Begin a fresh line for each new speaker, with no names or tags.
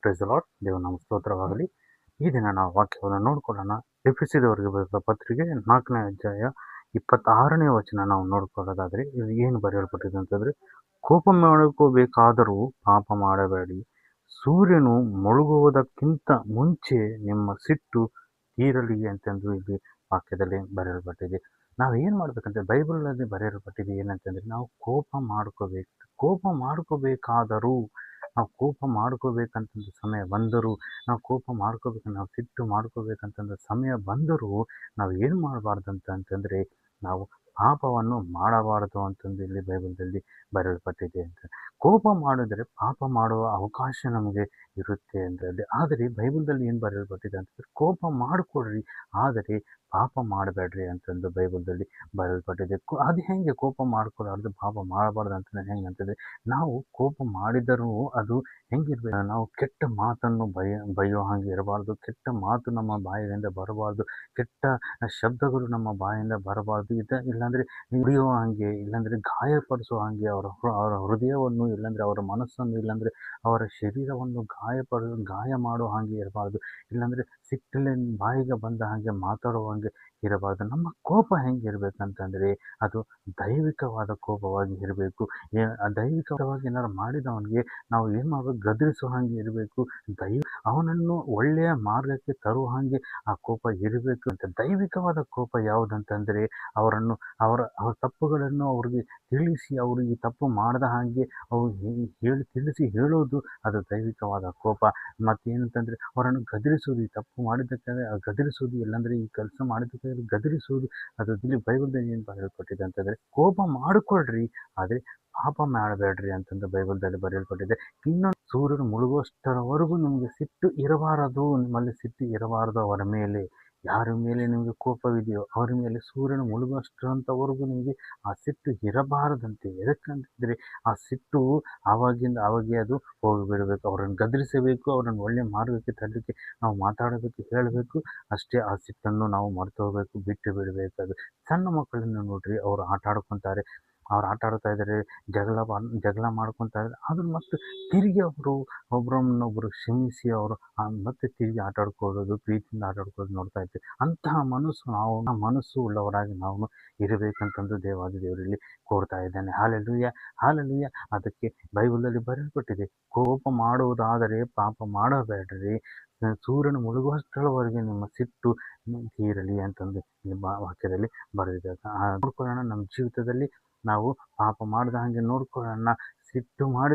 Praise the lord. ದೇವನಾಮ ಸ್ತೋತ್ರವಾಗಲಿ. ಈ ದಿನ ನಾವು ವಾಕ್ಯವನ್ನು ನೋಡ್ಕೊಳ್ಳೋಣ. ಎಫೆಸದವರಿಗೆ ಬರೆದ ಪತ್ರಿಕೆ 4ನೇ ಅಧ್ಯಾಯ 26ನೇ ವಚನ ನಾವು ನೋಡ್ಕೊಳ್ಳೋದಾದ್ರೆ ಇದು ಏನು ಬರೆಯಲ್ಪಟ್ಟಿದೆ ಅಂತಂದ್ರೆ, ಕೋಪ ಮಾಡ್ಕೋಬೇಕಾದರೂ ಪಾಪ ಮಾಡಬೇಡಿ, ಸೂರ್ಯನು ಮುಳುಗುವುದಕ್ಕಿಂತ ಮುಂಚೆ ನಿಮ್ಮ ಸಿಟ್ಟು ತೀರಲಿ ಅಂತಂದು ಇಲ್ಲಿ ವಾಕ್ಯದಲ್ಲಿ ಬರೆಯಲ್ಪಟ್ಟಿದೆ. ನಾವು ಏನು ಮಾಡ್ಬೇಕಂದ್ರೆ, ಬೈಬಲ್ನಲ್ಲಿ ಬರೆಯಲ್ಪಟ್ಟಿದೆ ಏನಂತಂದ್ರೆ, ನಾವು ಕೋಪ ಮಾಡ್ಕೋಬೇಕಾದರೂ, ನಾವು ಕೋಪ ಮಾಡ್ಕೋಬೇಕಂತಂದು ಸಮಯ ಬಂದರೂ, ನಾವು ಕೋಪ ಮಾಡ್ಕೋಬೇಕಂತ, ನಾವು ಸಿಟ್ಟು ಮಾಡ್ಕೋಬೇಕಂತಂದ ಸಮಯ ಬಂದರೂ ನಾವು ಏನು ಮಾಡಬಾರ್ದಂತ ಅಂತಂದರೆ, ನಾವು ಪಾಪವನ್ನು ಮಾಡಬಾರದು ಅಂತಂದು ಇಲ್ಲಿ ಬೈಬಲ್ದಲ್ಲಿ ಬರೆಯಲ್ಪಟ್ಟಿದೆ ಅಂತ. ಕೋಪ ಮಾಡಿದರೆ ಪಾಪ ಮಾಡುವ ಅವಕಾಶ ನಮಗೆ ಇರುತ್ತೆ ಅಂತಂದರೆ, ಆದರೆ ಬೈಬಲ್ದಲ್ಲಿ ಏನು ಬರೆಯಲ್ಪಟ್ಟಿದೆ ಅಂತಂದರೆ, ಕೋಪ ಮಾಡಿಕೊಡ್ರಿ ಆದರೆ ಪಾಪ ಮಾಡಬೇಡ್ರಿ ಅಂತಂದು ಬೈಬಲ್ದಲ್ಲಿ ಬರೆಯಲ್ಪಟ್ಟಿದೆ. ಅದು ಹೆಂಗೆ ಕೋಪ ಮಾಡ್ಕೊಳ್ಳಾರ್ದು ಪಾಪ ಮಾಡಬಾರ್ದು ಅಂತಂದ್ರೆ ಹೆಂಗಂತಂದರೆ, ನಾವು ಕೋಪ ಮಾಡಿದರೂ ಅದು ಹೆಂಗಿರ್ಬೇಕು, ನಾವು ಕೆಟ್ಟ ಮಾತನ್ನು ಬೈಯೋ ಹಾಗೆ ಇರಬಾರ್ದು, ಕೆಟ್ಟ ಮಾತು ನಮ್ಮ ಬಾಯಿಯಿಂದ ಬರಬಾರ್ದು, ಕೆಟ್ಟ ಶಬ್ದಗಳು ನಮ್ಮ ಬಾಯಿಂದ ಬರಬಾರ್ದು. ಇಲ್ಲಾಂದರೆ ನುಡಿಯೋ ಹಾಗೆ, ಇಲ್ಲಾಂದರೆ ಗಾಯಪಡಿಸೋ ಹಾಗೆ ಅವರ ಹೃದಯವನ್ನು, ಇಲ್ಲಾಂದರೆ ಅವರ ಮನಸ್ಸನ್ನು, ಇಲ್ಲಾಂದರೆ ಅವರ ಶರೀರವನ್ನು ಗಾಯ ಮಾಡೋ ಹಾಗೆ ಇರಬಾರ್ದು. ಇಲ್ಲಾಂದರೆ ಸಿಟ್ಟಲ್ಲಿ ಬಾಯಿಗೆ ಬಂದ ಹಾಗೆ ಮಾತಾಡೋ ಹಾಗೆ ಇರಬಾರ್ದು. ನಮ್ಮ ಕೋಪ ಹೆಂಗಿರ್ಬೇಕಂತಂದರೆ, ಅದು ದೈವಿಕವಾದ ಕೋಪವಾಗಿ ಇರಬೇಕು. ದೈವಿಕವಾಗಿ ಏನಾರು ಮಾಡಿದವನಿಗೆ ನಾವು ಏನು ಮಾಡಬೇಕು, ಗದರಿಸೋ ಹಾಗೆ ಇರಬೇಕು. ಅವನನ್ನು ಒಳ್ಳೆಯ ಮಾರ್ಗಕ್ಕೆ ತರುವ ಹಾಗೆ ಆ ಕೋಪ ಇರಬೇಕು ಅಂತ. ದೈವಿಕವಾದ ಕೋಪ ಯಾವುದಂತಂದರೆ, ಅವರ ತಪ್ಪುಗಳನ್ನು ಅವ್ರಿಗೆ ತಿಳಿಸಿ, ಅವರು ಈ ತಪ್ಪು ಮಾಡದ ಹಾಗೆ ತಿಳಿಸಿ ಹೇಳೋದು, ಅದು ದೈವಿಕವಾದ ಕೋಪ. ಮತ್ತೇನಂತಂದರೆ, ಅವರನ್ನು ಗದರಿಸೋದು, ಈ ತಪ್ಪು ಮಾಡಿದ್ದಕ್ಕೆ ಗದರಿಸೋದು, ಇಲ್ಲಾಂದರೆ ಈ ಕೆಲಸ ಮಾಡಿದ್ದಕ್ಕೆ ಗದರಿಸೋದು, ಅದು ಇಲ್ಲಿ ಬೈಬಲ್ದಲ್ಲಿ ಏನು ಬರೆಯಲ್ಪಟ್ಟಿದೆ ಅಂತಂದರೆ, ಕೋಪ ಮಾಡಿಕೊಳ್ರಿ ಆದರೆ ಪಾಪ ಮಾಡಬೇಡ್ರಿ ಅಂತಂದು ಬೈಬಲ್ದಲ್ಲಿ ಬರೆಯಲ್ಪಟ್ಟಿದೆ. ಇನ್ನೊಂದು, ಸೂರ್ಯನು ಮುಳುಗುವಷ್ಟರವರೆಗೂ ನಿಮಗೆ ಸಿಟ್ಟು ಇರಬಾರದು, ನಿಮ್ಮಲ್ಲಿ ಸಿಟ್ಟು ಇರಬಾರದು ಅವರ ಮೇಲೆ. ಯಾರ ಮೇಲೆ ನಿಮಗೆ ಕೋಪವಿದೆಯೋ ಅವರ ಮೇಲೆ ಸೂರ್ಯನು ಮುಳುಗುವಷ್ಟರಂತವರೆಗೂ ನಿಮಗೆ ಆ ಸಿಟ್ಟು ಇರಬಾರದಂತೆ. ಎದಕ್ಕಂತಂದರೆ, ಆ ಸಿಟ್ಟು ಆವಾಗೆ ಅದು ಹೋಗಿಬಿಡಬೇಕು. ಅವರನ್ನು ಗದರಿಸಬೇಕು, ಅವರನ್ನು ಒಳ್ಳೆಯ ಮಾರ್ಗಕ್ಕೆ ತರಲಿಕ್ಕೆ ನಾವು ಮಾತಾಡಬೇಕು, ಹೇಳಬೇಕು. ಅಷ್ಟೇ. ಆ ಸಿಟ್ಟನ್ನು ನಾವು ಮರೆತು ಹೋಗಬೇಕು, ಬಿಟ್ಟು ಬಿಡಬೇಕು. ಅದು ಸಣ್ಣ ಮಕ್ಕಳನ್ನು ನೋಡ್ರಿ, ಅವರು ಆಟ ಆಡ್ತಾ ಇದ್ದಾರೆ, ಜಗಳ ಮಾಡ್ಕೊತಾ ಇದ್ದಾರೆ. ಅದನ್ನು ಮತ್ತೆ ತಿರುಗಿ ಅವರು ಒಬ್ಬರನ್ನೊಬ್ಬರು ಕ್ಷಮಿಸಿ ಅವರು ಮತ್ತೆ ತಿರುಗಿ ಆಟ ಆಡ್ಕೊಳ್ಳೋದು, ಪ್ರೀತಿಯಿಂದ ಆಟ ಆಡ್ಕೊಳ್ಳೋದು ನೋಡ್ತಾ ಇರ್ತೀವಿ. ಅಂತಹ ಮನಸ್ಸು ಉಳ್ಳವರಾಗಿ ನಾವು ಇರಬೇಕಂತಂದು ದೇವರಲ್ಲಿ ಕೋರ್ತಾ ಇದ್ದಾನೆ. Hallelujah, hallelujah. ಅದಕ್ಕೆ ಬೈಬಲಲ್ಲಿ ಬರೆಯಲ್ಪಟ್ಟಿದೆ, ಕೋಪ ಮಾಡುವುದಾದರೆ ಪಾಪ ಮಾಡಬೇಡ್ರಿ, ಸೂರ್ಯನು ಮುಳುಗುವಷ್ಟರವರೆಗೆ ನಿಮ್ಮ ಸಿಟ್ಟು ತೀರಲಿ ಅಂತಂದು ವಾಕ್ಯದಲ್ಲಿ ಬರೆದಿದೆ. ನೋಡ್ಕೊಳ್ಳೋಣ, ನಮ್ಮ ಜೀವಿತದಲ್ಲಿ ನಾವು ಪಾಪ ಮಾಡದ ಹಾಗೆ ನೋಡ್ಕೊಳ್ಳೋಣ. ಸಿಟ್ಟು ಮಾಡಿ